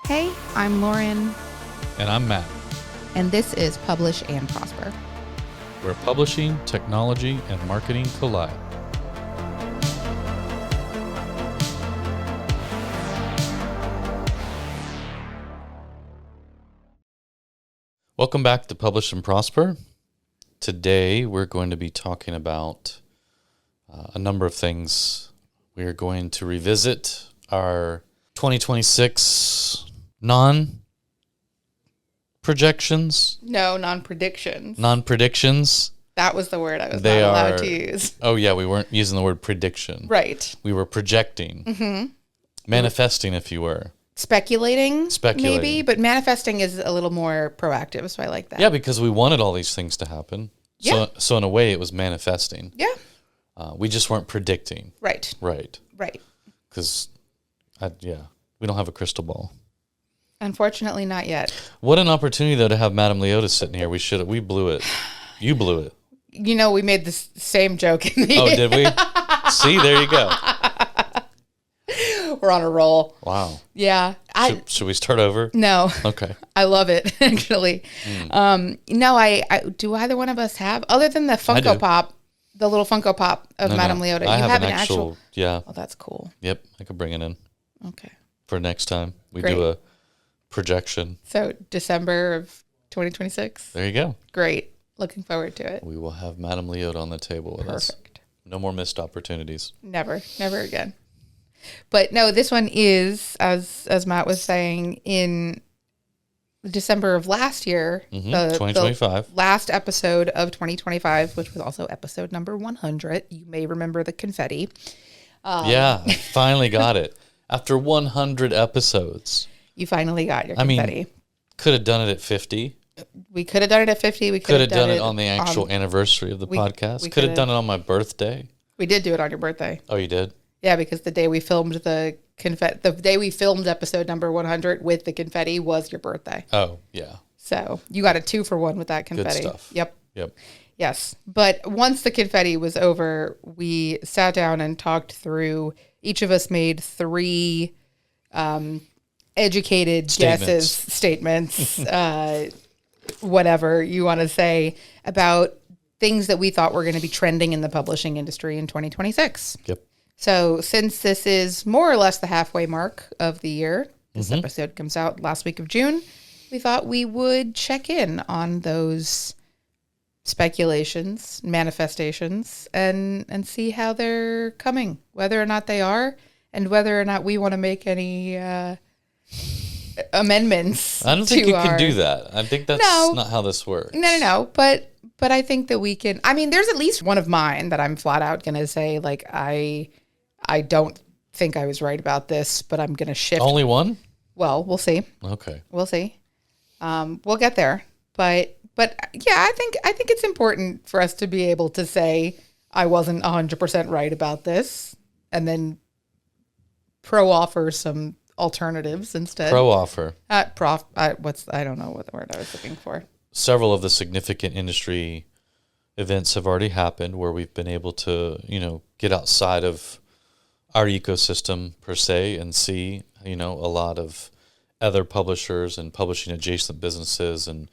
Hey, I'm Lauren. And I'm Matt. And this is Publish and Prosper, where publishing, technology, and marketing collide. Welcome back to Publish and Prosper. Today we're going to be talking about a number of things. We are going to revisit our 2026 non-projections. No, non-predictions. Non-predictions. That was the word I was not allowed to use. Oh, yeah, we weren't using the word prediction. Right. We were projecting. Mm-hmm. Manifesting, if you were. Speculating, maybe, but manifesting is a little more proactive, so I like that. Yeah, because we wanted all these things to happen. Yeah. So in a way, it was manifesting. Yeah. We just weren't predicting. Right. Right. Right. Because, we don't have a crystal ball. Unfortunately, not yet. What an opportunity, though, to have Madame Leota sitting here. We blew it. You blew it. You know, we made the same joke in the Oh, did we? See, there you go. We're on a roll. Wow. Yeah. Should we start over? No. Okay. I love it, actually. No, I do either one of us have, other than the Funko Pop, the little Funko Pop of Madame Leota. I You have have an actual, yeah. Oh, that's cool. Yep, I could bring it in. Okay. For next time. We Great. do a projection. So December of 2026. There you go. Great. Looking forward to it. We will have Madame Leota on the table with us. Perfect. No more missed opportunities. Never again. But no, this one is, as Matt was saying, in December of last year, 2025. the last episode of 2025, which was also episode number 100. You may remember the confetti. Yeah, I finally got it. After 100 episodes. You finally got your confetti. I mean, could have done it at 50. We could have done it at 50. We could have done it on the actual anniversary of the podcast. We could have done it on my birthday. We did do it on your birthday. Oh, you did? Yeah, because the day we filmed the day we filmed episode number 100 with the confetti was your birthday. Oh, yeah. So you got a 2-for-1 with that confetti. Good stuff. Yep. Yes. But once the confetti was over, we sat down and talked through. Each of us made 3 educated statements, whatever you want to say, about things that we thought were going to be trending in the publishing industry in 2026. Yep. So since this is more or less the halfway mark of the year, this episode comes out last week of June, we thought we would check in on those speculations, manifestations, and see how they're coming, whether or not they are, and whether or not we want to make any amendments. I don't think you can do that. I think that's not how this works. No. But I think that we can. I mean, there's at least one of mine that I'm flat out going to say, like, I don't think I was right about this, but I'm going to shift. Only one? Well, we'll see. Okay. We'll see. We'll get there. But yeah, I think it's important for us to be able to say I wasn't 100% right about this, and then offer some alternatives instead. Offer. I don't know what the word I was looking for. Several of the significant industry events have already happened where we've been able to, get outside of our ecosystem per se and see, a lot of other publishers and publishing adjacent businesses and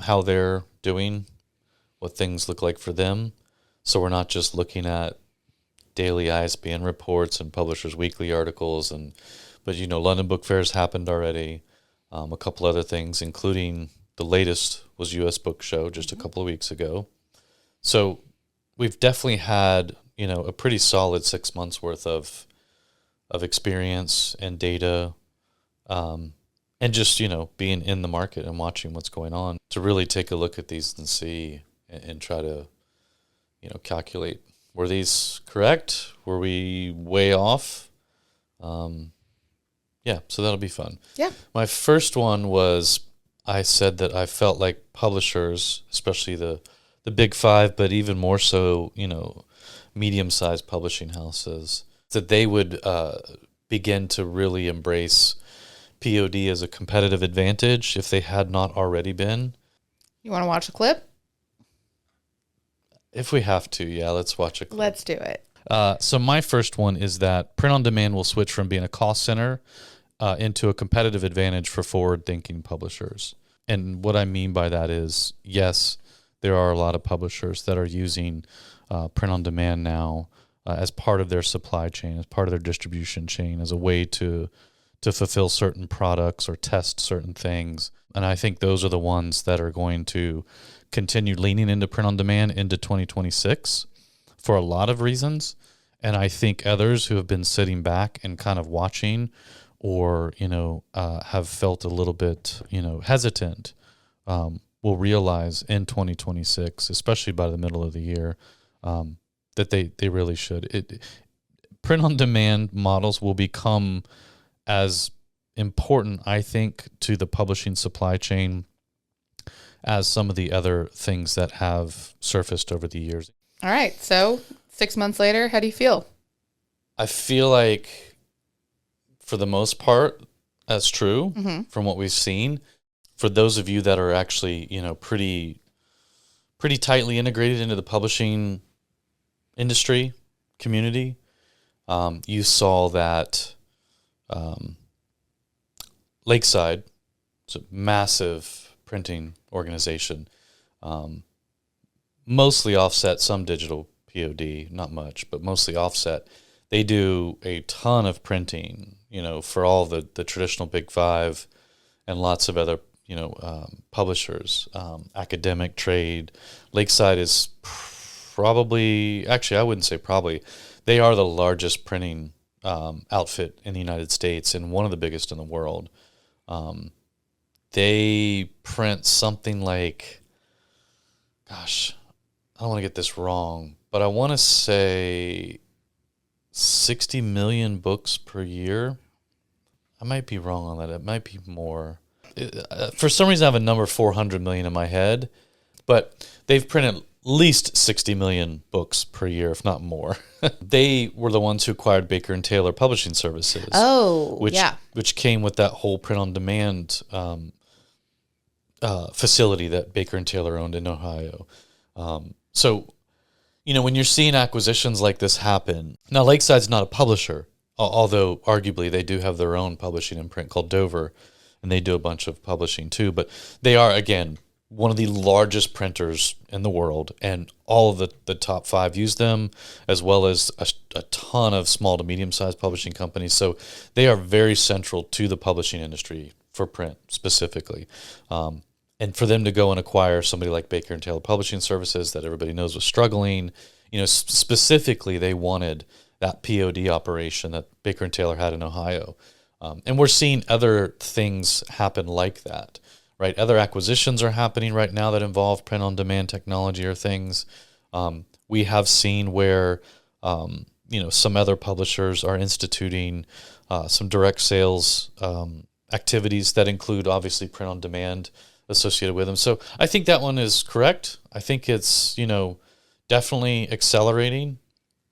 how they're doing, what things look like for them. So we're not just looking at daily ISBN reports and Publishers Weekly articles, but London Book Fair's happened already. A couple other things, including the latest was US Book Show just a couple of weeks ago. So we've definitely had, a pretty solid 6 months worth of experience and data, and just, being in the market and watching what's going on to really take a look at these and see and try to, calculate, were these correct? Were we way off? Yeah, so that'll be fun. Yeah. My first one was I said that I felt like publishers, especially the big 5, but even more so, medium-sized publishing houses, that they would begin to really embrace POD as a competitive advantage if they had not already been. You want to watch a clip? If we have to, yeah, let's watch a clip. Let's do it. So my first one is that print on demand will switch from being a cost center into a competitive advantage for forward-thinking publishers. And what I mean by that is, yes, there are a lot of publishers that are using print on demand now as part of their supply chain, as part of their distribution chain, as a way to fulfill certain products or test certain things. And I think those are the ones that are going to continue leaning into print on demand into 2026 for a lot of reasons. And I think others who have been sitting back and kind of watching, or have felt a little bit hesitant, will realize in 2026, especially by the middle of the year, that they really should. Print on demand models will become as important, I think, to the publishing supply chain as some of the other things that have surfaced over the years. All right. So 6 months later, how do you feel? I feel like, for the most part, that's true from what we've seen. For those of you that are actually, pretty tightly integrated into the publishing industry community, you saw that Lakeside, it's a massive printing organization, mostly offset, some digital POD, not much, but mostly offset. They do a ton of printing, for all the traditional Big Five and lots of other, publishers, academic, trade. Lakeside is probably, actually, I wouldn't say probably, they are the largest printing outfit in the United States and one of the biggest in the world. They print something like, gosh, I don't want to get this wrong, but I want to say 60 million books per year. I might be wrong on that. It might be more. For some reason, I have a number 400 million in my head, but they've printed at least 60 million books per year, if not more. They were the ones who acquired Baker and Taylor Publishing Services. Oh, which came with that whole print-on-demand facility that Baker and Taylor owned in Ohio. So, when you're seeing acquisitions like this happen, now Lakeside's not a publisher, although arguably they do have their own publishing and print called Dover, and they do a bunch of publishing too. But they are, again, one of the largest printers in the world, and all of the top five use them, as well as a ton of small to medium-sized publishing companies. So they are very central to the publishing industry for print specifically. And for them to go and acquire somebody like Baker and Taylor Publishing Services that everybody knows was struggling, specifically they wanted that POD operation that Baker and Taylor had in Ohio. And we're seeing other things happen like that. Right, other acquisitions are happening right now that involve print-on-demand technology or things. We have seen where, some other publishers are instituting some direct sales activities that include, obviously, print-on-demand associated with them. So I think that one is correct. I think it's, definitely accelerating.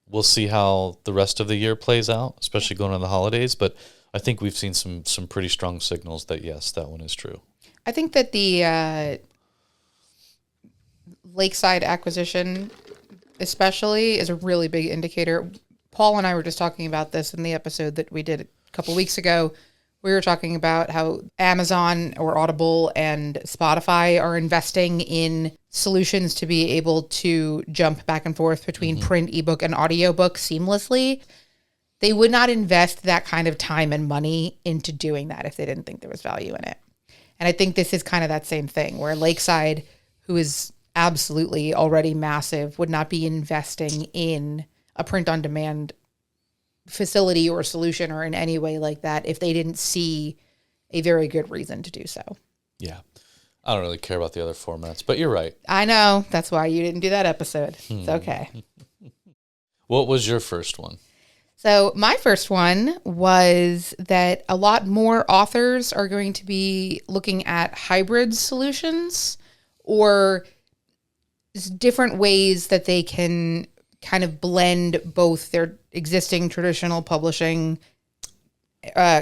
We'll see how the rest of the year plays out, especially going into the holidays. But I think we've seen some pretty strong signals that, yes, that one is true. I think that the Lakeside acquisition especially is a really big indicator. Paul and I were just talking about this in the episode that we did a couple weeks ago. We were talking about how Amazon or Audible and Spotify are investing in solutions to be able to jump back and forth between print, ebook, and audiobook seamlessly. They would not invest that kind of time and money into doing that if they didn't think there was value in it. And I think this is kind of that same thing where Lakeside, who is absolutely already massive, would not be investing in a print-on-demand facility or solution or in any way like that if they didn't see a very good reason to do so. Yeah. I don't really care about the other formats, but you're right. I know. That's why you didn't do that episode. It's okay. What was your first one? So my first one was that a lot more authors are going to be looking at hybrid solutions or different ways that they can kind of blend both their existing traditional publishing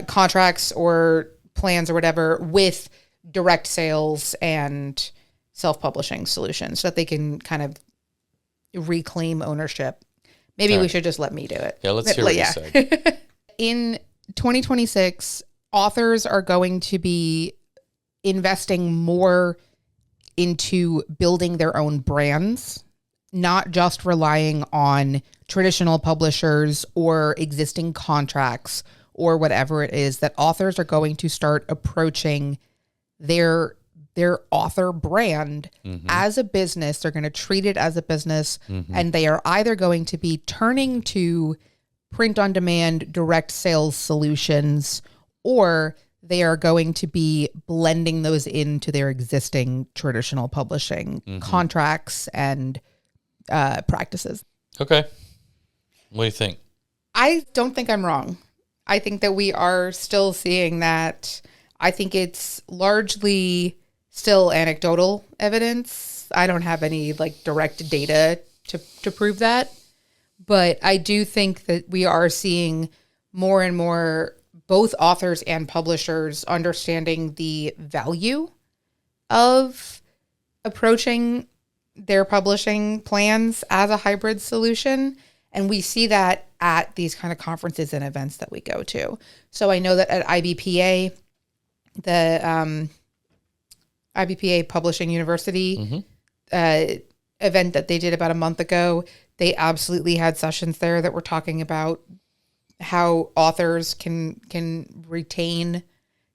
contracts or plans or whatever with direct sales and self-publishing solutions so that they can kind of reclaim ownership. Maybe we should just let me do it. Yeah, let's hear what you say. In 2026, authors are going to be investing more into building their own brands, not just relying on traditional publishers or existing contracts or whatever it is. That authors are going to start approaching their author brand as a business. They're going to treat it as a business, and they are either going to be turning to print on demand direct sales solutions, or they are going to be blending those into their existing traditional publishing contracts and practices. Okay. What do you think? I don't think I'm wrong. I think that we are still seeing that. I think it's largely still anecdotal evidence. I don't have any like direct data to prove that. But I do think that we are seeing more and more both authors and publishers understanding the value of approaching their publishing plans as a hybrid solution. And we see that at these kind of conferences and events that we go to. So I know that at IBPA, the IBPA Publishing University event that they did about a month ago, they absolutely had sessions there that were talking about how authors can retain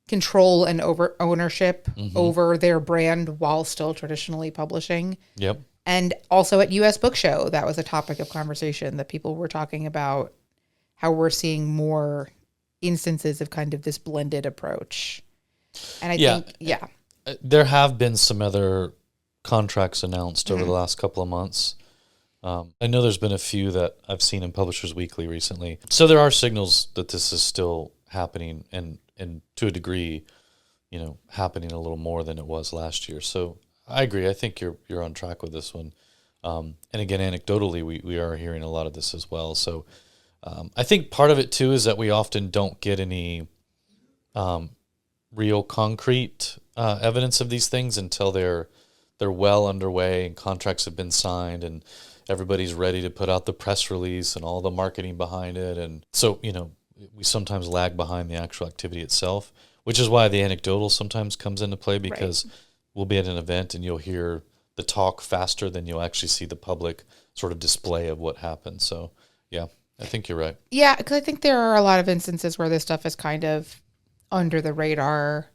control and ownership over their brand while still traditionally publishing. Yep. And also at US Book Show, that was a topic of conversation that people were talking about, how we're seeing more instances of kind of this blended approach. And I think, there have been some other contracts announced over the last couple of months. I know there's been a few that I've seen in Publishers Weekly recently. So there are signals that this is still happening and to a degree, happening a little more than it was last year. So I agree. I think you're on track with this one. And again, anecdotally, we are hearing a lot of this as well. So I think part of it too is that we often don't get any real concrete evidence of these things until they're well underway and contracts have been signed and everybody's ready to put out the press release and all the marketing behind it. And so, we sometimes lag behind the actual activity itself, which is why the anecdotal sometimes comes into play, because we'll be at an event and you'll hear the talk faster than you'll actually see the public sort of display of what happened. So, yeah, I think you're right. Yeah, because I think there are a lot of instances where this stuff is kind of under the radar.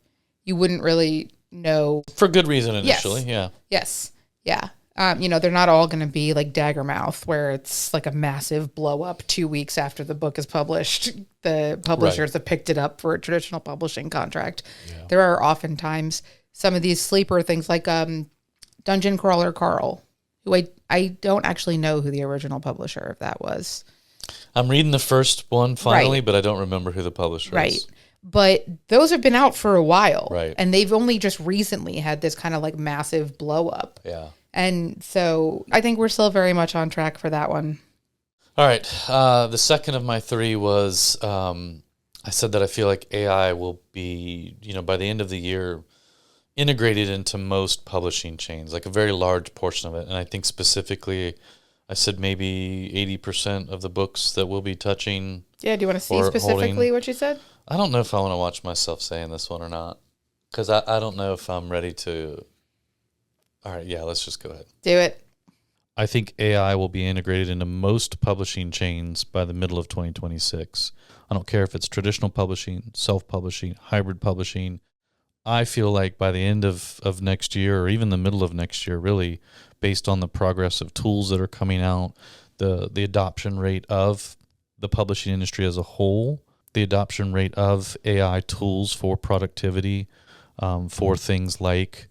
You wouldn't really know. For good reason initially, Yes. Yeah. They're not all going to be like Daggermouth, where it's like a massive blow up 2 weeks after the book is published. The publishers have picked it up for a traditional publishing contract. Yeah. There are oftentimes some of these sleeper things like Dungeon Crawler Carl, who I don't actually know who the original publisher of that was. I'm reading the first one finally, but I don't remember who the publisher is. But those have been out for a while. Right. And they've only just recently had this kind of like massive blow up. Yeah. And so I think we're still very much on track for that one. All right. The second of my three was I said that I feel like AI will be, by the end of the year, integrated into most publishing chains, like a very large portion of it. And I think specifically, I said maybe 80% of the books that we'll be touching. Yeah, do you want to see specifically what you said? I don't know if I want to watch myself saying this one or not, because I don't know if I'm ready to. All right, yeah, let's just go ahead. Do it. I think AI will be integrated into most publishing chains by the middle of 2026. I don't care if it's traditional publishing, self-publishing, hybrid publishing. I feel like by the end of next year, or even the middle of next year, really, based on the progress of tools that are coming out, the adoption rate of the publishing industry as a whole, the adoption rate of AI tools for productivity, for things like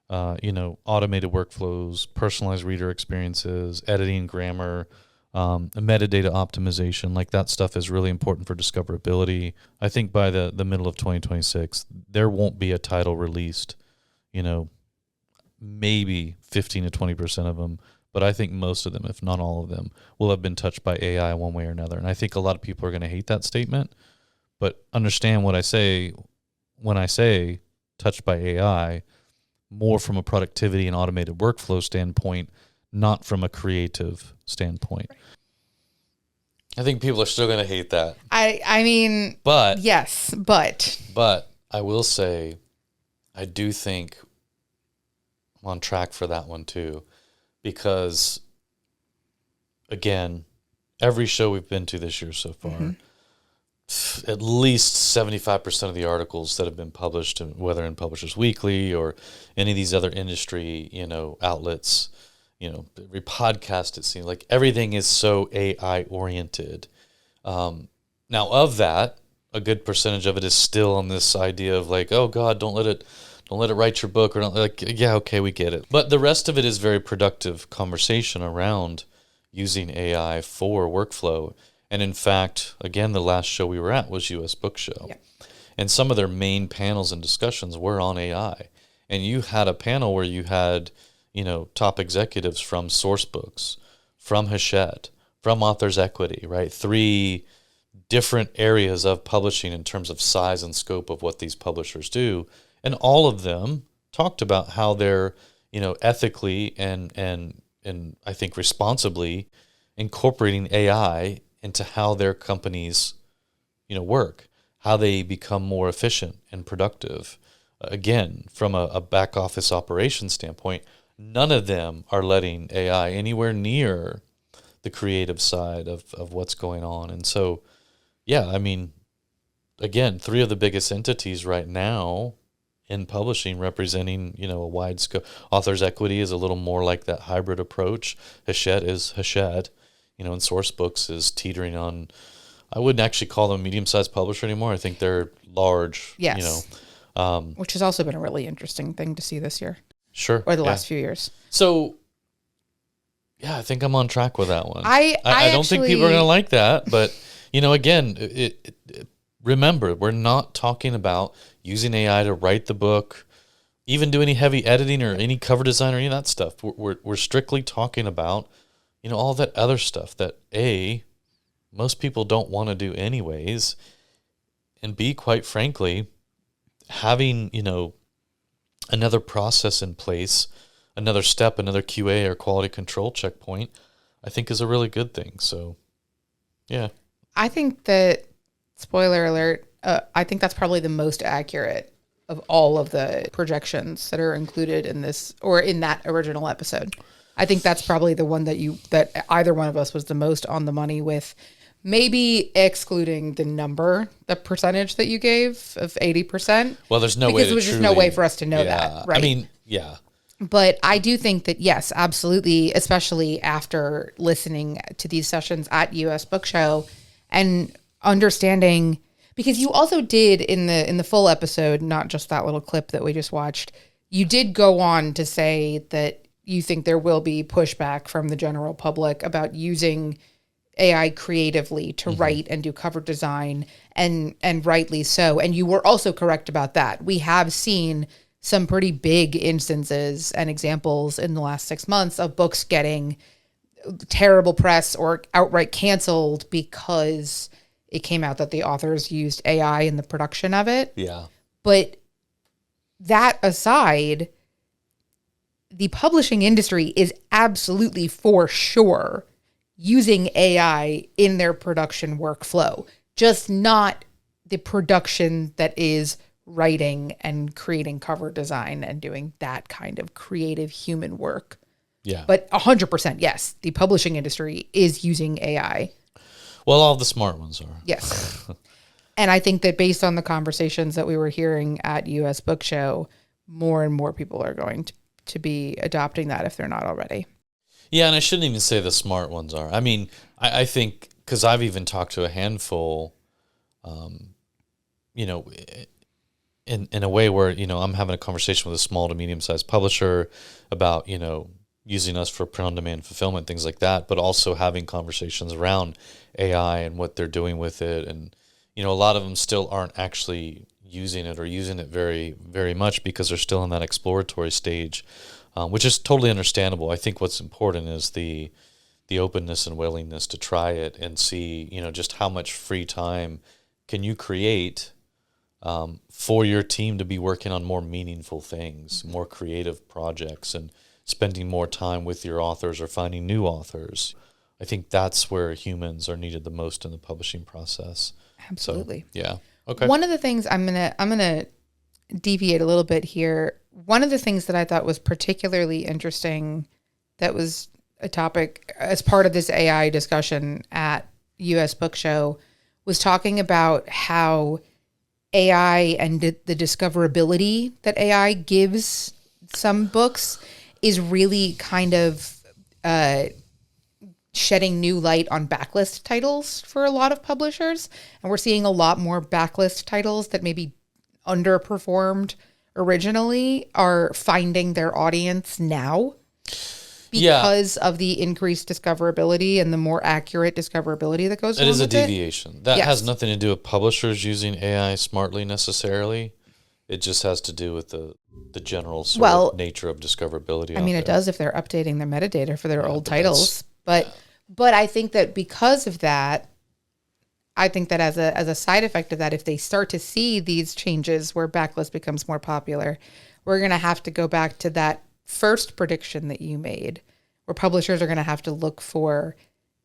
automated workflows, personalized reader experiences, editing grammar, metadata optimization, like that stuff is really important for discoverability. I think by the middle of 2026, there won't be a title released, maybe 15 to 20% of them, but I think most of them, if not all of them, will have been touched by AI one way or another. And I think a lot of people are going to hate that statement, but understand what I say when I say touched by AI, more from a productivity and automated workflow standpoint, not from a creative standpoint. I think people are still going to hate that. I mean, But yes, but I will say, I do think I'm on track for that one too, because again, every show we've been to this year so far, at least 75% of the articles that have been published, whether in Publishers Weekly or any of these other industry, outlets, every podcast, it seems like everything is so AI oriented. Now, of that, a good percentage of it is still on this idea of like, oh God, don't let it write your book, or don't, like, yeah, okay, we get it. But the rest of it is very productive conversation around using AI for workflow. And in fact, again, the last show we were at was US Book Show. yeah. And some of their main panels and discussions were on AI. And you had a panel where you had, top executives from Sourcebooks, from Hachette, from Authors Equity, right? 3 different areas of publishing in terms of size and scope of what these publishers do. And all of them talked about how they're, ethically and I think responsibly incorporating AI into how their companies, work, how they become more efficient and productive. Again, from a back office operations standpoint, none of them are letting AI anywhere near the creative side of what's going on. And so, yeah, I mean, again, 3 of the biggest entities right now in publishing representing, a wide scope. Authors Equity is a little more like that hybrid approach. Hachette is Hachette, and Sourcebooks is teetering on, I wouldn't actually call them a medium-sized publisher anymore. I think they're large, Yes. Which has also been a really interesting thing to see this year. Sure. Or the last few years. So, yeah, I think I'm on track with that one. I don't think people are going to like that, but, again, remember, we're not talking about using AI to write the book, even do any heavy editing or any cover design or any of that stuff. We're strictly talking about, all that other stuff that most people don't want to do anyways, and B, quite frankly, having, another process in place, another step, another QA or quality control checkpoint, I think is a really good thing. So, yeah. I think that, spoiler alert, I think that's probably the most accurate of all of the projections that are included in this or in that original episode. I think that's probably the one that either one of us was the most on the money with, maybe excluding the percentage that you gave of 80%. Well, there's no way because there was just no way for us to know that, right? I mean, yeah. But I do think that, yes, absolutely, especially after listening to these sessions at US Book Show and understanding, because you also did in the full episode, not just that little clip that we just watched, you did go on to say that you think there will be pushback from the general public about using AI creatively to write and do cover design, and rightly so. And you were also correct about that. We have seen some pretty big instances and examples in the last 6 months of books getting terrible press or outright canceled because it came out that the authors used AI in the production of it. Yeah. But that aside, the publishing industry is absolutely for sure using AI in their production workflow, just not the production that is writing and creating cover design and doing that kind of creative human work. Yeah. But 100%, yes, the publishing industry is using AI. Well, all the smart ones are. Yes. And I think that based on the conversations that we were hearing at US Book Show, more and more people are going to be adopting that if they're not already. Yeah, and I shouldn't even say the smart ones are. I mean, I think, because I've even talked to a handful, in a way where, I'm having a conversation with a small to medium-sized publisher about, using us for print-on-demand fulfillment, things like that, but also having conversations around AI and what they're doing with it. And, a lot of them still aren't actually using it or using it very, very much because they're still in that exploratory stage, which is totally understandable. I think what's important is the openness and willingness to try it and see, just how much free time can you create for your team to be working on more meaningful things, more creative projects, and spending more time with your authors or finding new authors. I think that's where humans are needed the most in the publishing process. Absolutely. So, yeah. Okay. One of the things I'm gonna deviate a little bit here. One of the things that I thought was particularly interesting, that was a topic as part of this AI discussion at US Book Show, was talking about how AI and the discoverability that AI gives some books is really kind of shedding new light on backlist titles for a lot of publishers. And we're seeing a lot more backlist titles that maybe underperformed originally are finding their audience now because of the increased discoverability and the more accurate discoverability that goes It along is a with deviation. That Yes. has nothing to do with publishers using AI smartly necessarily. It just has to do with the general sort of nature of discoverability. I mean, it does if they're updating their metadata for their old titles. But I think that because of that, I think that as a side effect of that, if they start to see these changes where backlist becomes more popular, we're going to have to go back to that first prediction that you made, where publishers are going to have to look for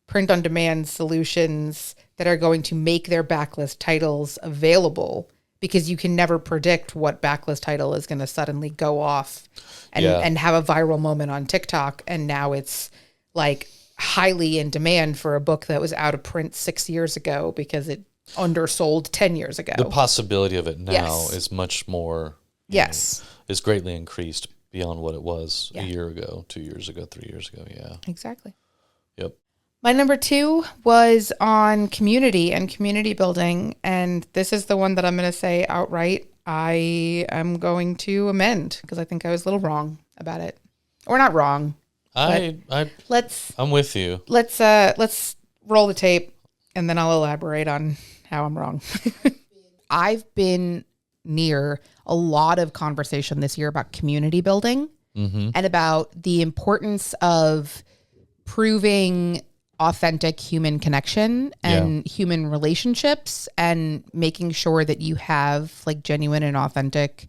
print-on-demand solutions that are going to make their backlist titles available, because you can never predict what backlist title is going to suddenly go off and have a viral moment on TikTok, and now it's like highly in demand for a book that was out of print 6 years ago because it undersold 10 years ago. The possibility of it now is much more, is greatly increased beyond what it was a year ago, 2 years ago, 3 years ago. Yeah. Exactly. Yep. My number 2 was on community and community building. And this is the one that I'm going to say outright, I am going to amend because I think I was a little wrong about it. Or not wrong. I'm with you. Let's roll the tape and then I'll elaborate on how I'm wrong. I've been near a lot of conversation this year about community building and about the importance of proving authentic human connection and human relationships, and making sure that you have like genuine and authentic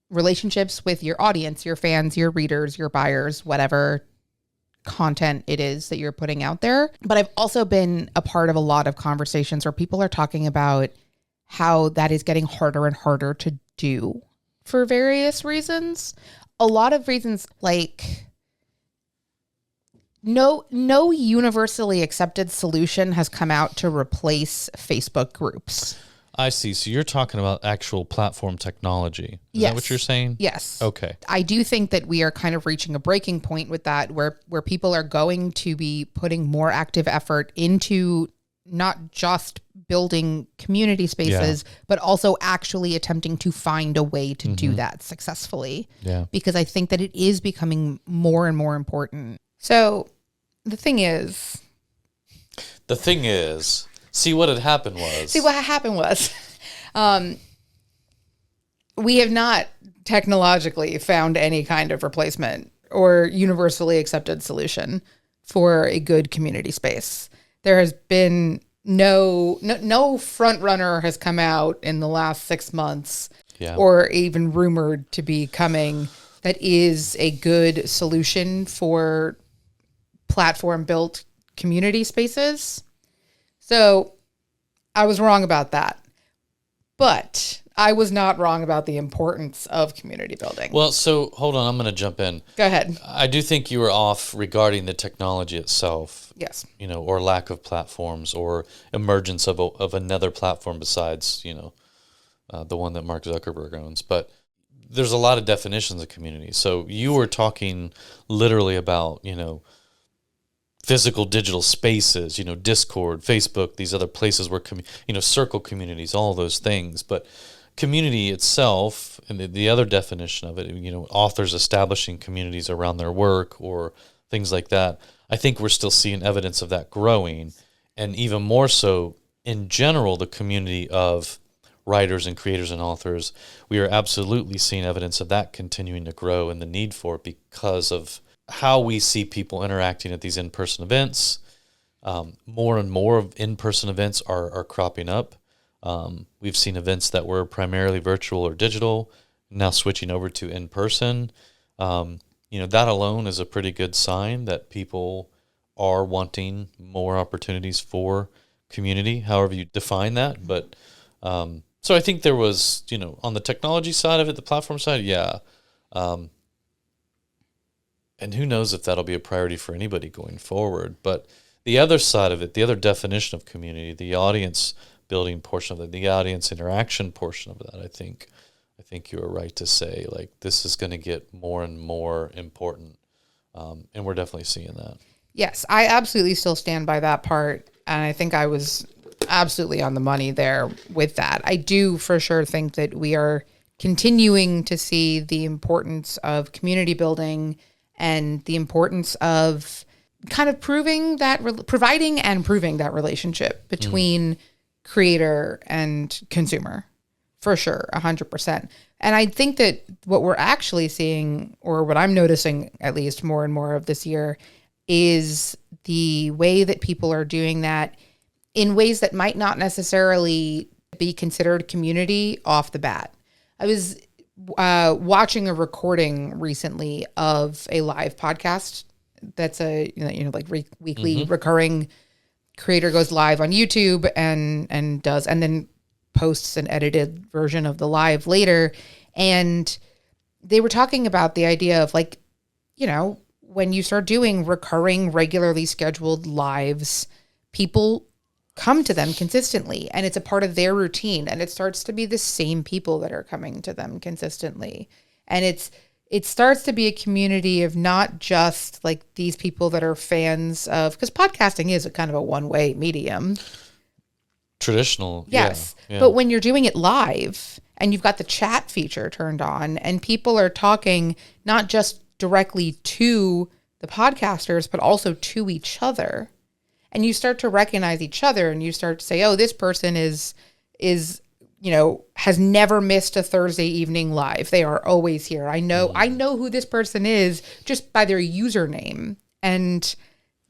relationships with your audience, your fans, your readers, your buyers, whatever content it is that you're putting out there. But I've also been a part of a lot of conversations where people are talking about how that is getting harder and harder to do for various reasons. A lot of reasons, like no universally accepted solution has come out to replace Facebook groups. I see. So you're talking about actual platform technology. Is that what you're saying? Yes. Okay. I do think that we are kind of reaching a breaking point with that, where people are going to be putting more active effort into not just building community spaces, but also actually attempting to find a way to do that successfully. Yeah. Because I think that it is becoming more and more important. So the thing is, see what had happened was, we have not technologically found any kind of replacement or universally accepted solution for a good community space. There has been no front runner has come out in the last 6 months or even rumored to be coming that is a good solution for platform built community spaces. So I was wrong about that. But I was not wrong about the importance of community building. Well, so hold on, I'm going to jump in. Go ahead. I do think you were off regarding the technology itself. Yes. Or lack of platforms or emergence of another platform besides, the one that Mark Zuckerberg owns. But there's a lot of definitions of community. So you were talking literally about, physical digital spaces, Discord, Facebook, these other places where, circle communities, all those things. But community itself, and the other definition of it, authors establishing communities around their work or things like that, I think we're still seeing evidence of that growing. And even more so, in general, the community of writers and creators and authors, we are absolutely seeing evidence of that continuing to grow and the need for it because of how we see people interacting at these in-person events. More and more of in-person events are cropping up. We've seen events that were primarily virtual or digital, now switching over to in-person. That alone is a pretty good sign that people are wanting more opportunities for community, however you define that. But so I think there was, on the technology side of it, the platform side, yeah. And who knows if that'll be a priority for anybody going forward. But the other side of it, the other definition of community, the audience building portion of it, the audience interaction portion of that, I think you are right to say, like, this is going to get more and more important. And we're definitely seeing that. Yes, I absolutely still stand by that part. And I think I was absolutely on the money there with that. I do for sure think that we are continuing to see the importance of community building and the importance of kind of providing and proving that relationship between creator and consumer, for sure, 100%. And I think that what we're actually seeing, or what I'm noticing at least more and more of this year, is the way that people are doing that in ways that might not necessarily be considered community off the bat. I was watching a recording recently of a live podcast that's a like weekly recurring creator goes live on YouTube and then posts an edited version of the live later. And they were talking about the idea of, like, when you start doing recurring, regularly scheduled lives, people come to them consistently and it's a part of their routine, and it starts to be the same people that are coming to them consistently. And it starts to be a community of not just like these people that are fans of, because podcasting is a kind of a one-way medium. Traditional. Yes. Yeah. But when you're doing it live and you've got the chat feature turned on and people are talking not just directly to the podcasters, but also to each other, and you start to recognize each other and you start to say, oh, this person is has never missed a Thursday evening live. They are always here. I know who this person is just by their username, and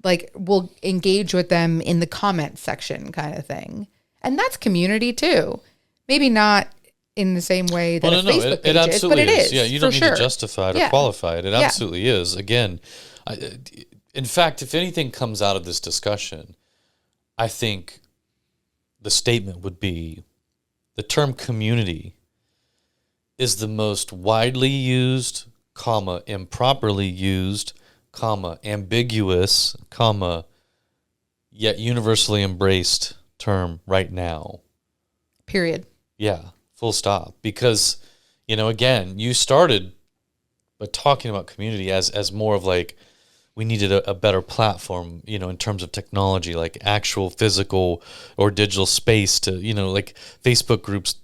like we'll engage with them in the comment section kind of thing. And that's community too. Maybe not in the same way that a Facebook page is, but it is. Yeah, you don't need to justify it or qualify it. It absolutely is. Again, in fact, if anything comes out of this discussion, I think the statement would be the term community is the most widely used, improperly used, ambiguous, yet universally embraced term right now. Period. Yeah, full stop. Because, again, you started by talking about community as more of like, we needed a better platform, in terms of technology, like actual physical or digital space to, like Facebook groups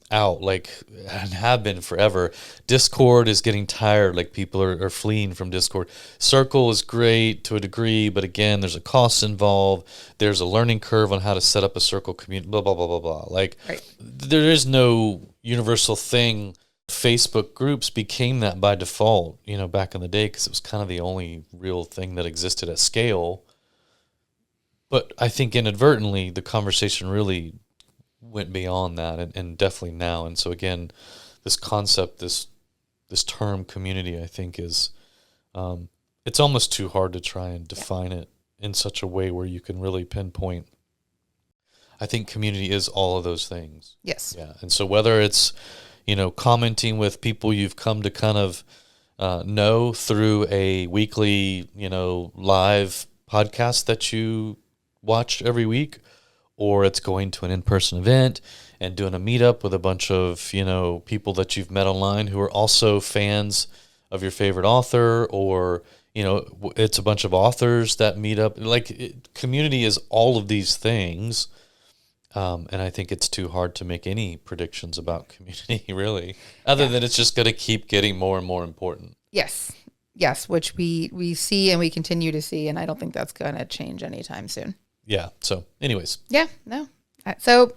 out, like, and have been forever. Discord is getting tired. Like, people are fleeing from Discord. Circle is great to a degree, but again, there's a cost involved. There's a learning curve on how to set up a circle community, blah, blah, blah, blah, blah. Like, there is no universal thing. Facebook groups became that by default, back in the day, because it was kind of the only real thing that existed at scale. But I think inadvertently, the conversation really went beyond that, and definitely now. And so again, this concept, this term community, I think is, it's almost too hard to try and define it in such a way where you can really pinpoint. I think community is all of those things. Yes. Yeah. And so whether it's, commenting with people you've come to kind of know through a weekly, live podcast that you watch every week, or it's going to an in-person event and doing a meetup with a bunch of, people that you've met online who are also fans of your favorite author, or, it's a bunch of authors that meet up. Like, community is all of these things. And I think it's too hard to make any predictions about community, really, other than it's just going to keep getting more and more important. Yes, which we see and we continue to see, and I don't think that's going to change anytime soon. Yeah. So, anyways. Yeah. No. So,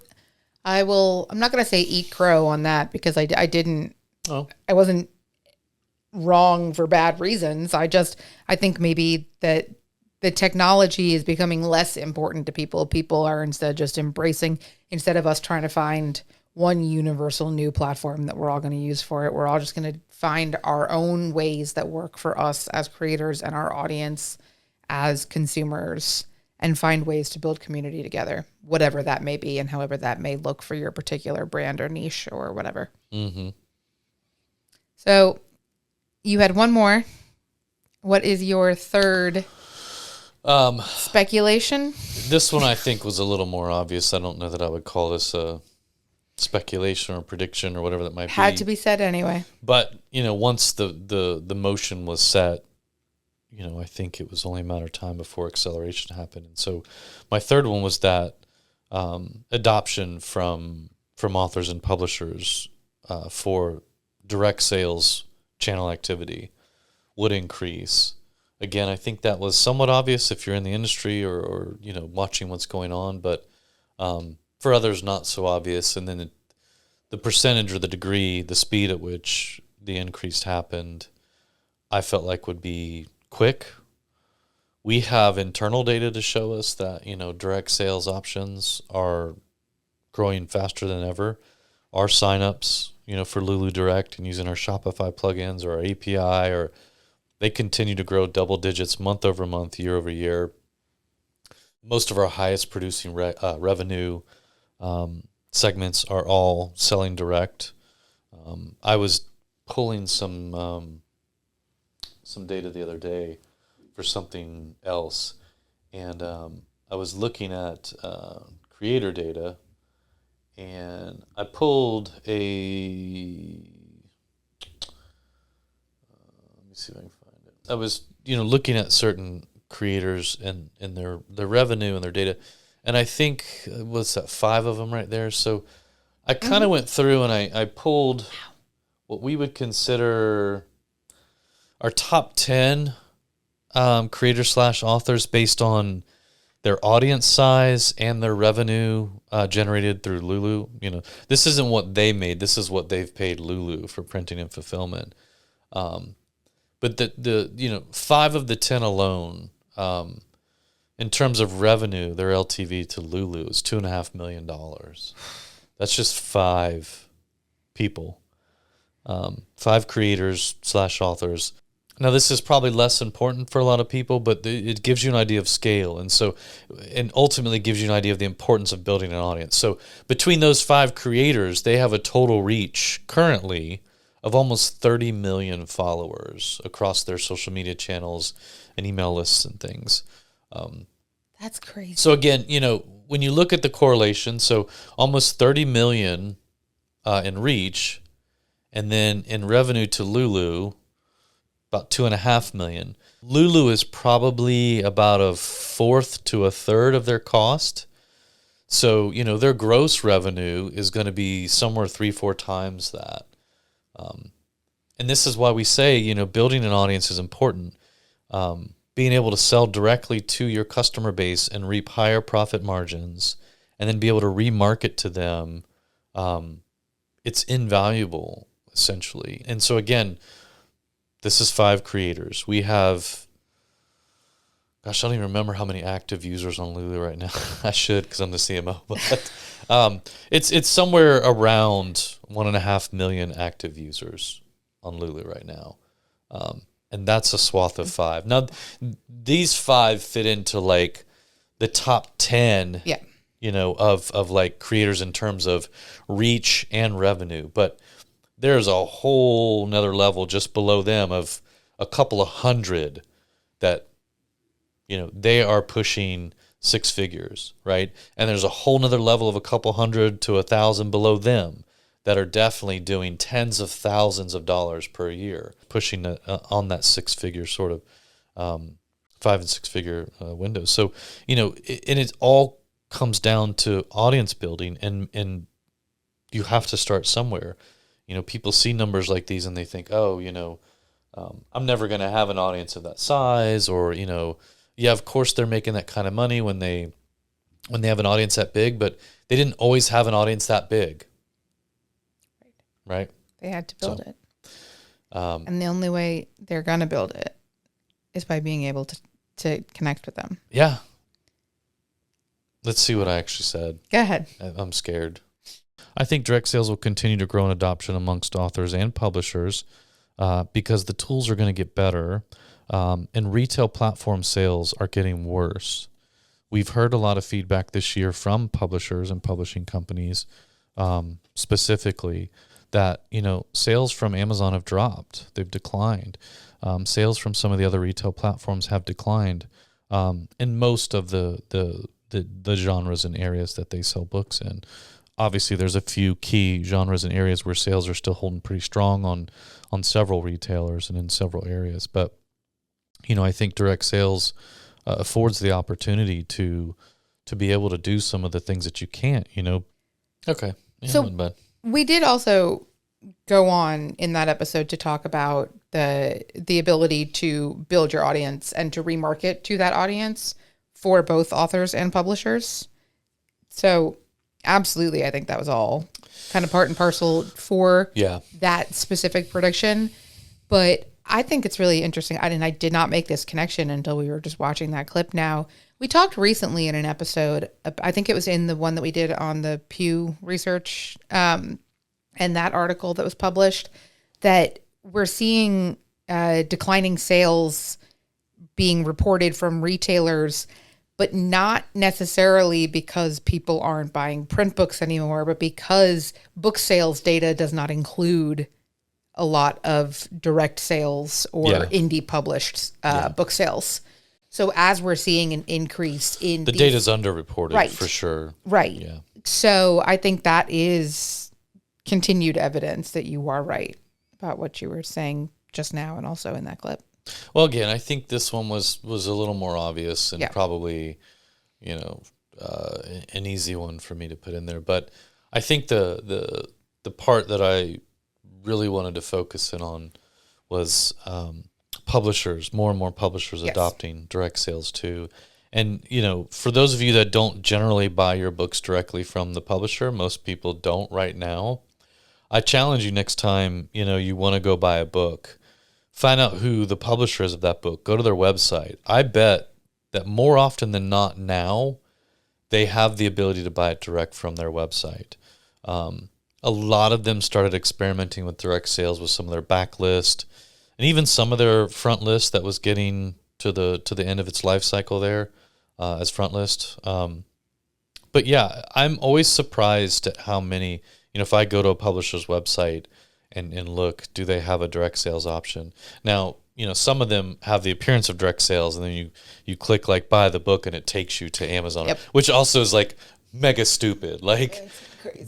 I'm not going to say eat crow on that, because I didn't. Oh. I wasn't wrong for bad reasons. I think maybe that the technology is becoming less important to people. People are instead of us trying to find one universal new platform that we're all going to use for it, we're all just going to find our own ways that work for us as creators and our audience. as consumers and find ways to build community together, whatever that may be and however that may look for your particular brand or niche or whatever. Mm-hmm. So you had one more. What is your third speculation? This one I think was a little more obvious. I don't know that I would call this a speculation or prediction or whatever that might be. Had to be said anyway. But, once the motion was set, I think it was only a matter of time before acceleration happened. And so my third one was that adoption from authors and publishers for direct sales channel activity would increase. Again, I think that was somewhat obvious if you're in the industry or watching what's going on, but for others, not so obvious. And then the percentage or the degree, the speed at which the increase happened, I felt like would be quick. We have internal data to show us that, direct sales options are growing faster than ever. Our signups, for Lulu Direct and using our Shopify plugins or our API, they continue to grow double digits month over month, year over year. Most of our highest producing revenue segments are all selling direct. I was pulling some data the other day for something else, and I was looking at creator data, and I pulled let me see if I can find it. I was looking at certain creators and their revenue and their data, and I think what's that, 5 of them right there. So I kind of went through and I pulled what we would consider our top 10 creators / authors based on their audience size and their revenue generated through Lulu. This isn't what they made. This is what they've paid Lulu for printing and fulfillment. But the 5 of the 10 alone, in terms of revenue, their LTV to Lulu is $2.5 million. That's just 5 people, 5 creators / authors. Now, this is probably less important for a lot of people, but it gives you an idea of scale, and ultimately gives you an idea of the importance of building an audience. So between those 5 creators, they have a total reach currently of almost 30 million followers across their social media channels and email lists and things. That's crazy. So again, when you look at the correlation, so almost 30 million in reach, and then in revenue to Lulu, about 2.5 million. Lulu is probably about 1/4 to 1/3 of their cost. So, their gross revenue is going to be somewhere 3-4 times that. And this is why we say, building an audience is important. Being able to sell directly to your customer base and reap higher profit margins, and then be able to remarket to them, it's invaluable, essentially. And so again, this is 5 creators. We have, I don't even remember how many active users on Lulu right now. I should, because I'm the CMO. But it's somewhere around 1.5 million active users on Lulu right now. And that's a swath of 5. Now, these 5 fit into like the top 10, of like creators in terms of reach and revenue. But there's a whole nother level just below them of a couple of hundred that, they are pushing 6 figures, right? And there's a whole nother level of a couple hundred to 1,000 below them that are definitely doing tens of thousands of dollars per year, pushing on that 6-figure sort of 5 and 6-figure window. So, and it all comes down to audience building, and you have to start somewhere. People see numbers like these and they think, I'm never going to have an audience of that size, or, of course they're making that kind of money when they have an audience that big, but they didn't always have an audience that big. Right? They had to build it. And the only way they're going to build it is by being able to connect with them. Yeah. Let's see what I actually said. Go ahead. I'm scared. I think direct sales will continue to grow in adoption amongst authors and publishers because the tools are going to get better. and retail platform sales are getting worse. We've heard a lot of feedback this year from publishers and publishing companies, specifically, that sales from Amazon have dropped. They've declined. Sales from some of the other retail platforms have declined in most of the genres and areas that they sell books in. Obviously, there's a few key genres and areas where sales are still holding pretty strong on several retailers and in several areas. But I think direct sales affords the opportunity to be able to do some of the things that you can't. Okay. Yeah, so we did also go on in that episode to talk about the ability to build your audience and to remarket to that audience for both authors and publishers. So absolutely, I think that was all kind of part and parcel for that specific prediction. But I think it's really interesting. I did not make this connection until we were just watching that clip now. We talked recently in an episode, I think it was in the one that we did on the Pew Research and that article that was published, that we're seeing declining sales being reported from retailers, but not necessarily because people aren't buying print books anymore, but because book sales data does not include a lot of direct sales or indie published book sales. So as we're seeing an increase in the data's underreported for sure. Right. Yeah. So I think that is continued evidence that you are right about what you were saying just now and also in that clip. Well, again, I think this one was a little more obvious and probably, an easy one for me to put in there. But I think the part that I really wanted to focus in on was publishers, more and more publishers adopting direct sales too. And, for those of you that don't generally buy your books directly from the publisher, most people don't right now, I challenge you next time, you want to go buy a book, find out who the publisher is of that book, go to their website. I bet that more often than not now, they have the ability to buy it direct from their website. A lot of them started experimenting with direct sales with some of their backlist and even some of their front list that was getting to the end of its life cycle there as front list. But yeah, I'm always surprised at how many, if I go to a publisher's website and look, do they have a direct sales option? Now, some of them have the appearance of direct sales, and then you click like buy the book and it takes you to Amazon, which also is like mega stupid. Like,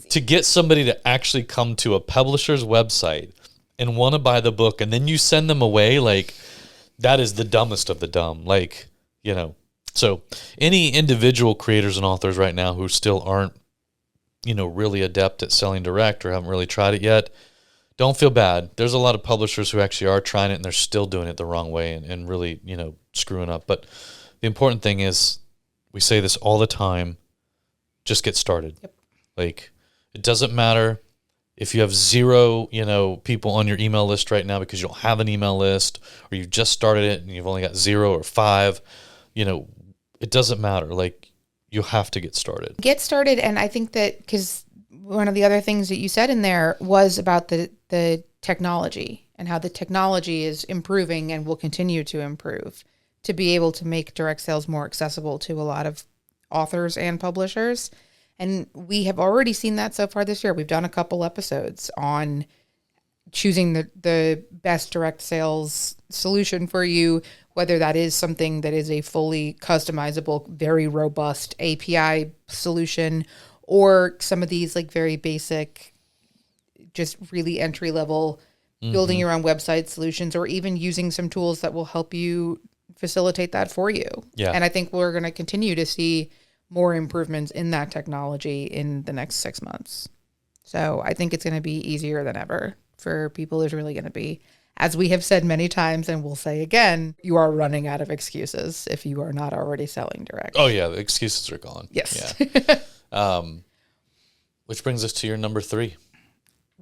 to get somebody to actually come to a publisher's website and want to buy the book and then you send them away, like, that is the dumbest of the dumb. Like, so any individual creators and authors right now who still aren't, really adept at selling direct or haven't really tried it yet, don't feel bad. There's a lot of publishers who actually are trying it and they're still doing it the wrong way and really, screwing up. But the important thing is, we say this all the time, just get started. Yep. Like, it doesn't matter if you have 0, people on your email list right now because you don't have an email list, or you've just started it and you've only got 0 or 5, it doesn't matter. Like, you have to get started. Get started. And I think that because one of the other things that you said in there was about the technology and how the technology is improving and will continue to improve to be able to make direct sales more accessible to a lot of authors and publishers. And we have already seen that so far this year. We've done a couple episodes on choosing the best direct sales solution for you, whether that is something that is a fully customizable, very robust API solution, or some of these like very basic, just really entry level, building your own website solutions, or even using some tools that will help you facilitate that for you. Yeah. And I think we're going to continue to see more improvements in that technology in the next 6 months. So I think it's going to be easier than ever for people. There's really going to be, as we have said many times and we'll say again, you are running out of excuses if you are not already selling direct. Oh yeah, the excuses are gone. Yes. Yeah. Which brings us to your number 3.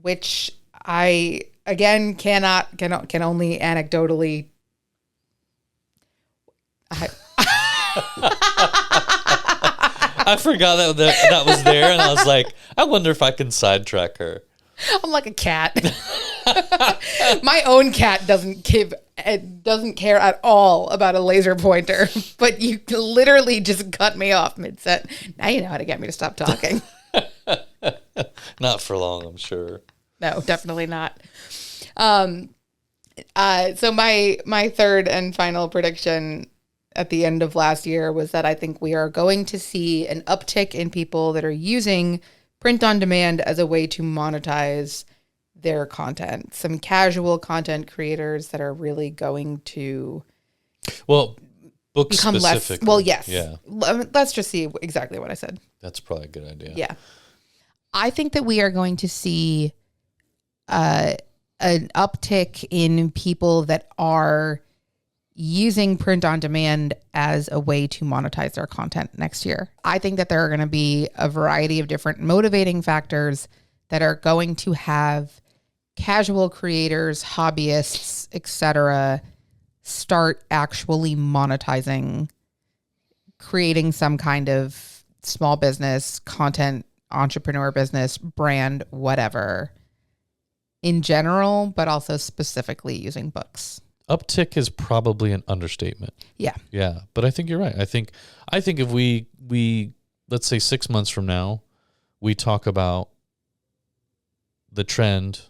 Which I, again, can only anecdotally... I forgot that was there, and I was like, I wonder if I can sidetrack her. I'm like a cat. My own cat doesn't give it doesn't care at all about a laser pointer, but you literally just cut me off mid-set. Now you know how to get me to stop talking. Not for long, I'm sure. No, definitely not. So my third and final prediction at the end of last year was that I think we are going to see an uptick in people that are using print on demand as a way to monetize their content. Some casual content creators that are really going to Well, books become less. specifically. Well, yes. Yeah, Let's just see exactly what I said. that's probably a good idea. Yeah. I think that we are going to see an uptick in people that are using print on demand as a way to monetize their content next year. I think that there are going to be a variety of different motivating factors that are going to have casual creators, hobbyists, etc., start actually monetizing, creating some kind of small business, content, entrepreneur business, brand, whatever, in general, but also specifically using books. Uptick is probably an understatement. Yeah. Yeah, but I think you're right. I think if we let's say 6 months from now, we talk about the trend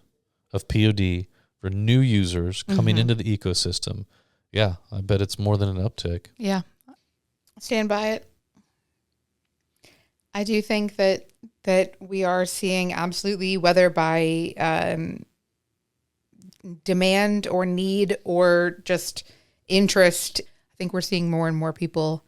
of POD for new users coming into the ecosystem. Yeah, I bet it's more than an uptick. Yeah. Stand by it. I do think that we are seeing absolutely, whether by demand or need or just interest, I think we're seeing more and more people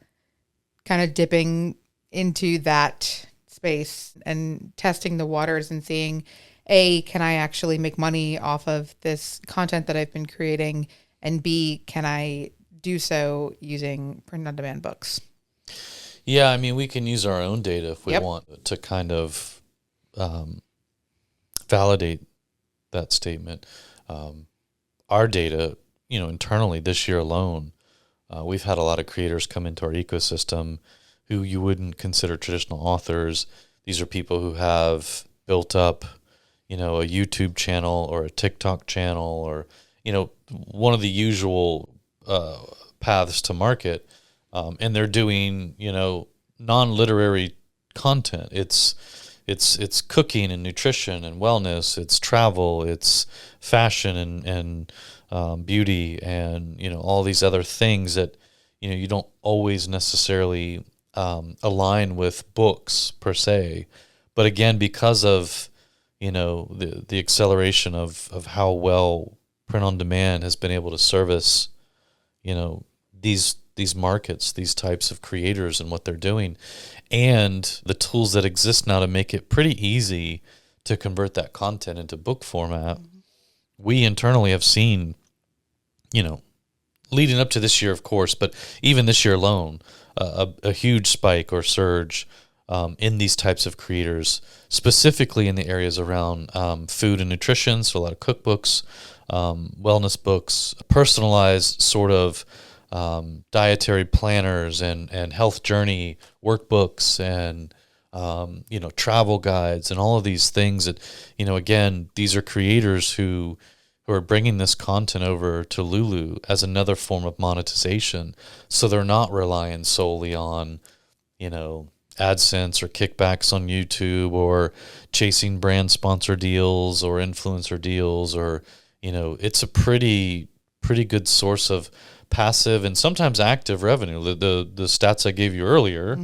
kind of dipping into that space and testing the waters and seeing, A, can I actually make money off of this content that I've been creating? And B, can I do so using print on demand books? Yeah, I mean, we can use our own data if we Yep. want to kind of validate that statement. Our data, internally this year alone, we've had a lot of creators come into our ecosystem who you wouldn't consider traditional authors. These are people who have built up, a YouTube channel or a TikTok channel or, one of the usual paths to market. And they're doing, non-literary content. It's cooking and nutrition and wellness. It's travel. It's fashion and beauty and all these other things that you don't always necessarily align with books per se. But again, because of the acceleration of how well print on demand has been able to service these markets, these types of creators and what they're doing, and the tools that exist now to make it pretty easy to convert that content into book format. We internally have seen, leading up to this year, of course, but even this year alone, a huge spike or surge in these types of creators, specifically in the areas around food and nutrition. So a lot of cookbooks, wellness books, personalized sort of dietary planners and health journey workbooks and travel guides and all of these things that again, these are creators who are bringing this content over to Lulu as another form of monetization, so they're not relying solely on AdSense or kickbacks on YouTube or chasing brand sponsor deals or influencer deals, or it's a pretty good source of passive and sometimes active revenue. The stats I gave you earlier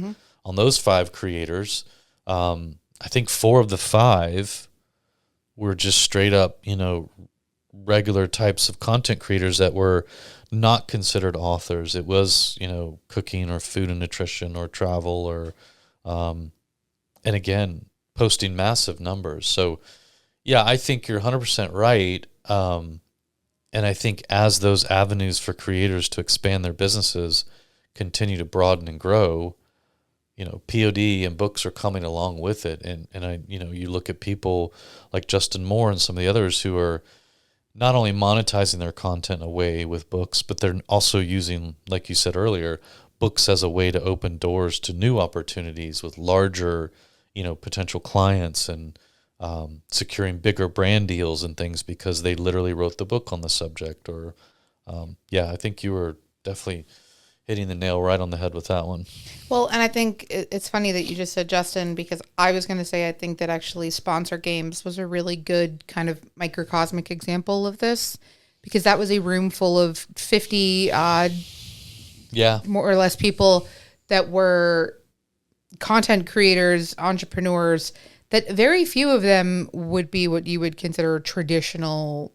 on those 5 creators, I think 4 of the 5 were just straight up, regular types of content creators that were not considered authors. It was, cooking or food and nutrition or travel or, and again, posting massive numbers. So yeah, I think you're 100% right. And I think as those avenues for creators to expand their businesses continue to broaden and grow, POD and books are coming along with it. And I, you look at people like Justin Moore and some of the others who are not only monetizing their content away with books, but they're also using, like you said earlier, books as a way to open doors to new opportunities with larger, potential clients and securing bigger brand deals and things because they literally wrote the book on the subject or Yeah, I think you were definitely hitting the nail right on the head with that one. Well, and I think it's funny that you just said Justin, because I was going to say I think that actually Sponsor Games was a really good kind of microcosmic example of this, because that was a room full of 50 odd, Yeah. more or less, people that were content creators, entrepreneurs, that very few of them would be what you would consider traditional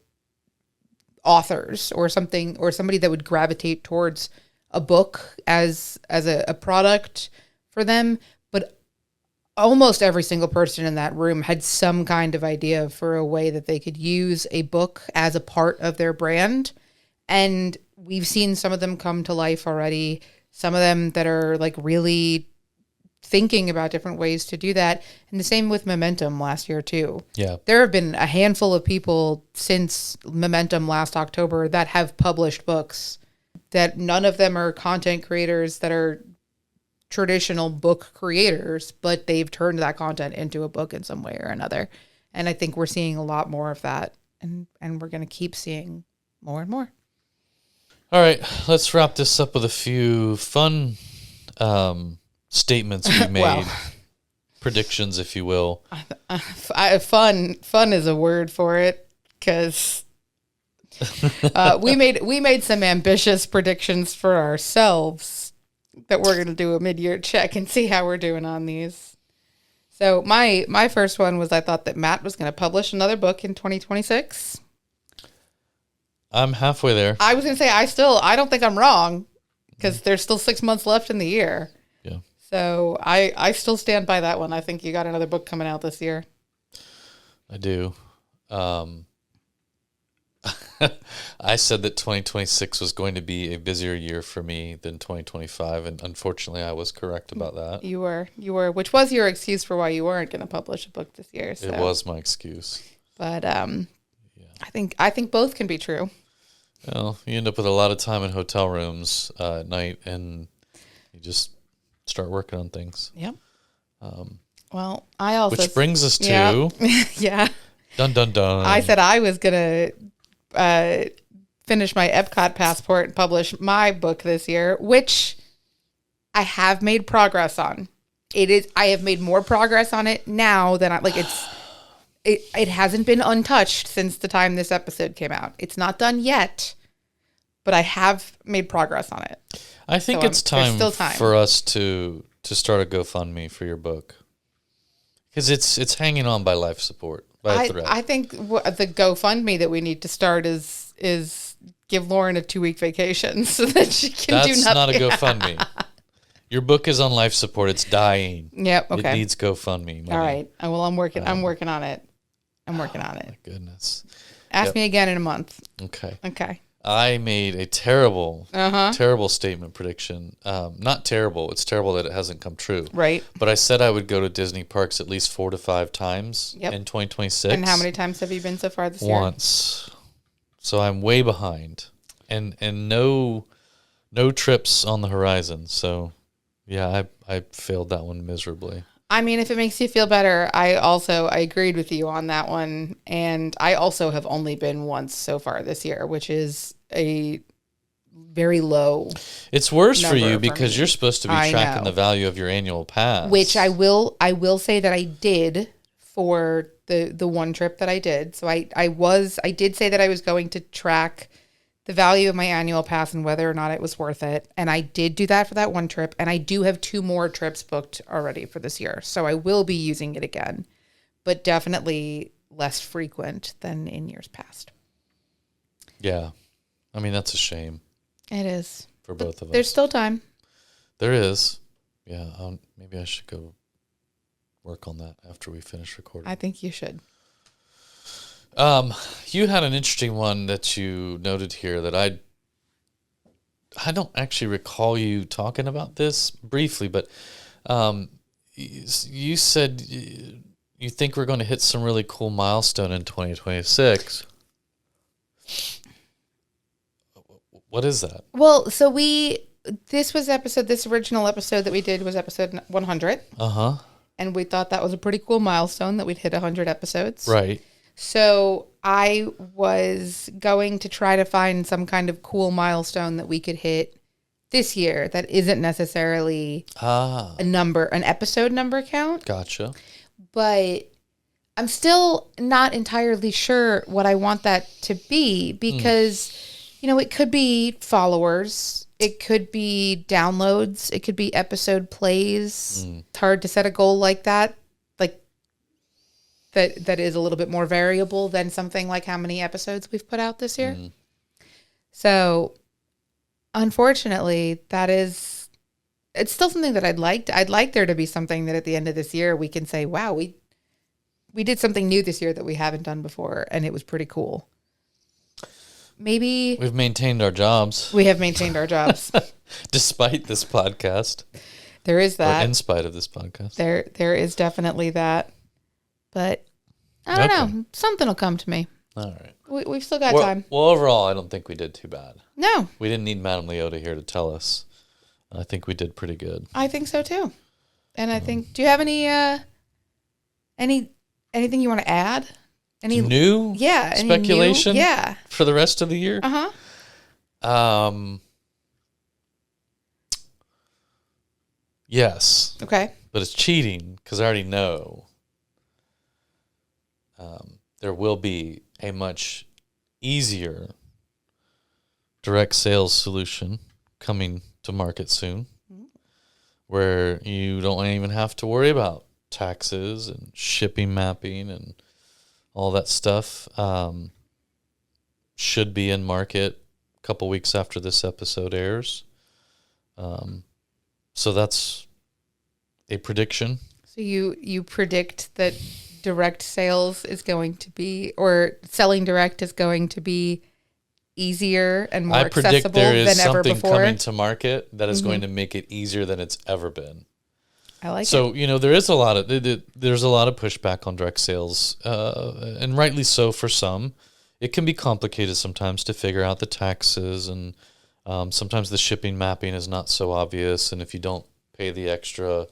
authors or something, or somebody that would gravitate towards a book as a product for them. But almost every single person in that room had some kind of idea for a way that they could use a book as a part of their brand. And we've seen some of them come to life already. Some of them that are like really thinking about different ways to do that. And the same with Momentum last year too. Yeah. There have been a handful of people since Momentum last October that have published books, that none of them are content creators that are traditional book creators, but they've turned that content into a book in some way or another. And I think we're seeing a lot more of that, and we're going to keep seeing more and more. All right, let's wrap this up with a few fun statements we made, Well, predictions, if you will. fun is a word for it, because we made some ambitious predictions for ourselves that we're going to do a mid-year check and see how we're doing on these. So my first one was, I thought that Matt was going to publish another book in 2026. I'm halfway there. I was going to say I don't think I'm wrong, because there's still 6 months left in the year. Yeah. So I still stand by that one. I think you got another book coming out this year. I do. I said that 2026 was going to be a busier year for me than 2025, and unfortunately I was correct about that. You were, which was your excuse for why you weren't going to publish a book this year. So. It was my excuse. But I think both can be true. Well, you end up with a lot of time in hotel rooms at night, and you just start working on things. Yep. Well, I also... Which brings us to... Yeah. Dun, dun, dun. I said I was going to finish my Epcot passport and publish my book this year, which I have made progress on. I have made more progress on it now than it hasn't been untouched since the time this episode came out. It's not done yet, but I have made progress on it. I think So it's time time for us to start a GoFundMe for your book, because it's hanging on by life support, by a thread. I think the GoFundMe that we need to start is give Lauren a 2-week vacation so that she can do nothing. That's not a GoFundMe. Your book is on life support. It's dying. Yep. Okay. It needs GoFundMe money. All right. Well, I'm working on it. My Goodness. Ask me again in a month. Okay. I made a terrible statement prediction. Not terrible. It's terrible that it hasn't come true. Right. But I said I would go to Disney parks at least 4 to 5 times in 2026. And how many times have you been so far this year? Once. So I'm way behind. And no trips on the horizon. So yeah, I failed that one miserably. I mean, if it makes you feel better, I agreed with you on that one. And I also have only been once so far this year, which is a very low. It's worse for you because you're supposed to be tracking know. the value of your annual pass. Which I will say that I did for the one trip that I did. So I did say that I was going to track the value of my annual pass and whether or not it was worth it. And I did do that for that one trip. And I do have 2 more trips booked already for this year. So I will be using it again, but definitely less frequent than in years past. Yeah. I mean, that's a shame. It is. For both of us. There's still time. There is. Yeah. Maybe I should go work on that after we finish recording. I think you should. You had an interesting one that you noted here that I don't actually recall you talking about this briefly, but you said you think we're going to hit some really cool milestone in 2026. What is that? Well, so this original episode that we did was episode 100. Uh-huh. And we thought that was a pretty cool milestone that we'd hit 100 episodes. Right. So I was going to try to find some kind of cool milestone that we could hit this year that isn't necessarily an episode number count. Gotcha. But I'm still not entirely sure what I want that to be because, it could be followers. It could be downloads. It could be episode plays. It's hard to set a goal like that. That is a little bit more variable than something like how many episodes we've put out this year. So, unfortunately, it's still something that I'd like there to be something that at the end of this year we can say, wow, we did something new this year that we haven't done before, and it was pretty cool. Maybe we've maintained our jobs. We have maintained our jobs. Despite this podcast. There is that. Or in spite of this podcast. There is definitely that. But I don't know. Something will come to me. All right. We've still got time. Well, overall, I don't think we did too bad. No. We didn't need Madame Leota here to tell us. I think we did pretty good. I think so, too. And I think, do you have anything you want to add? Any new speculation for the rest of the year? Yes. Okay. But it's cheating because I already know there will be a much easier direct sales solution coming to market soon where you don't even have to worry about taxes and shipping mapping and all that stuff. Should be in market a couple weeks after this episode airs. So that's a prediction. So you predict that direct sales is going to be, or selling direct is going to be easier and more accessible than ever before? I predict there is something coming to market that is going to make it easier than it's ever been. I like it. So, there's a lot of pushback on direct sales, and rightly so for some. It can be complicated sometimes to figure out the taxes, and sometimes the shipping mapping is not so obvious, and if you don't pay the extra,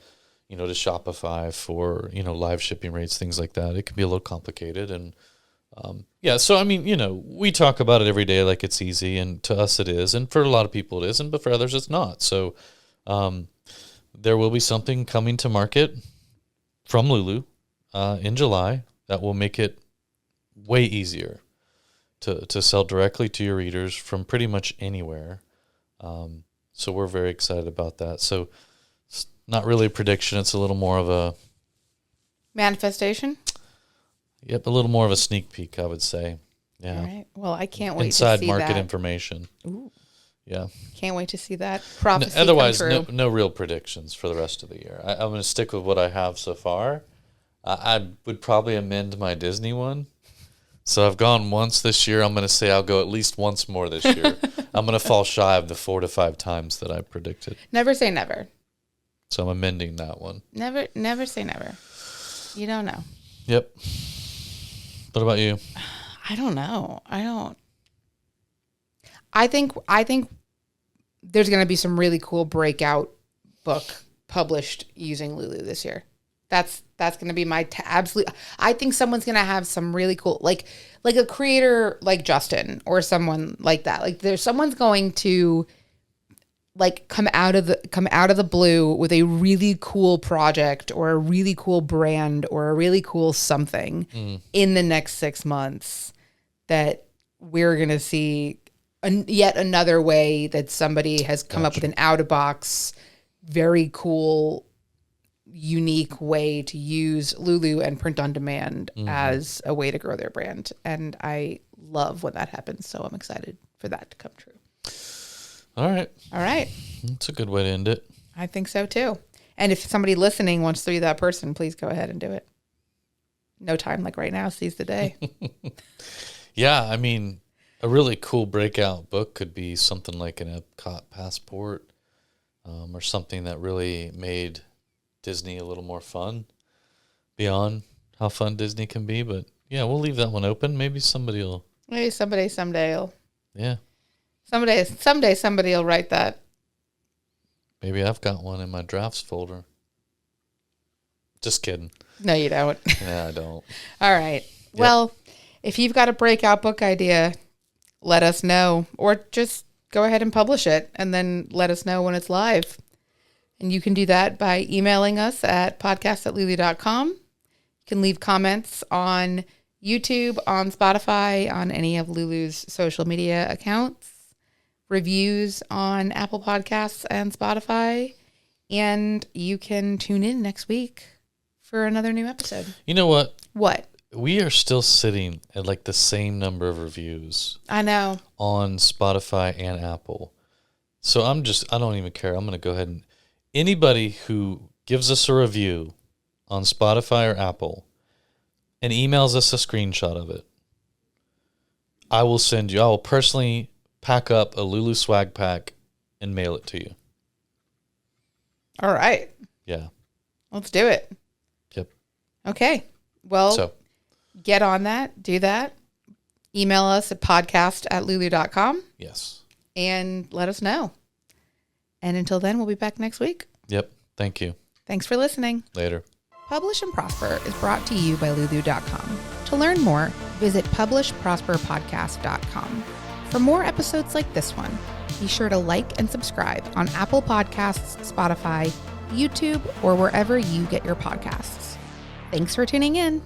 to Shopify for, live shipping rates, things like that, it can be a little complicated. And so, we talk about it every day like it's easy, and to us it is, and for a lot of people it isn't, but for others it's not. So there will be something coming to market from Lulu in July that will make it way easier to sell directly to your readers from pretty much anywhere. So we're very excited about that. So it's not really a prediction. It's a little more of a manifestation. Yep, a little more of a sneak peek, I would say. Yeah. All right. Well, I can't wait Inside to see market that. information. Ooh. Yeah. Can't wait to see that prophecy otherwise, come true. No real predictions for the rest of the year. I'm going to stick with what I have so far. I would probably amend my Disney one. So I've gone once this year. I'm going to say I'll go at least once more this year. I'm going to fall shy of the 4 to 5 times that I predicted. Never say never. So I'm amending that one. Never say never. You don't know. Yep. What about you? I don't know. I think there's going to be some really cool breakout book published using Lulu this year. That's going to be my absolute. I think someone's going to have some really cool, like a creator like Justin or someone like that. Like someone's going to come out of the blue with a really cool project or a really cool brand or a really cool something in the next 6 months that we're going to see yet another way that somebody has come up with an out-of-box, very cool, unique way to use Lulu and print on demand as a way to grow their brand. And I love when that happens. So I'm excited for that to come true. All right. That's a good way to end it. I think so too. And if somebody listening wants to be that person, please go ahead and do it. No time like right now, seize the day. Yeah, I mean, a really cool breakout book could be something like an Epcot Passport, or something that really made Disney a little more fun beyond how fun Disney can be. But yeah, we'll leave that one open. Maybe someday will. Yeah. Someday somebody will write that. Maybe I've got one in my drafts folder. Just kidding. No, you don't. Yeah, I don't. All right. Yep. Well, If you've got a breakout book idea, let us know, or just go ahead and publish it and then let us know when it's live. And you can do that by emailing us at podcast@lulu.com. You can leave comments on YouTube, on Spotify, on any of Lulu's social media accounts, reviews on Apple Podcasts and Spotify, and you can tune in next week for another new episode. You know what? What? We are still sitting at like the same number of reviews. I know. On Spotify and Apple. So I don't even care. I'm going to go ahead and anybody who gives us a review on Spotify or Apple and emails us a screenshot of it, I will personally pack up a Lulu swag pack and mail it to you. All right. Yeah. Let's do it. Yep. Okay. Well, get on that. Do that. Email us at podcast@lulu.com. Yes. And let us know. And until then, we'll be back next week. Yep. Thank you. Thanks for listening. Later. Publish and Prosper is brought to you by Lulu.com. To learn more, visit publishprosperpodcast.com. For more episodes like this one, be sure to like and subscribe on Apple Podcasts, Spotify, YouTube, or wherever you get your podcasts. Thanks for tuning in.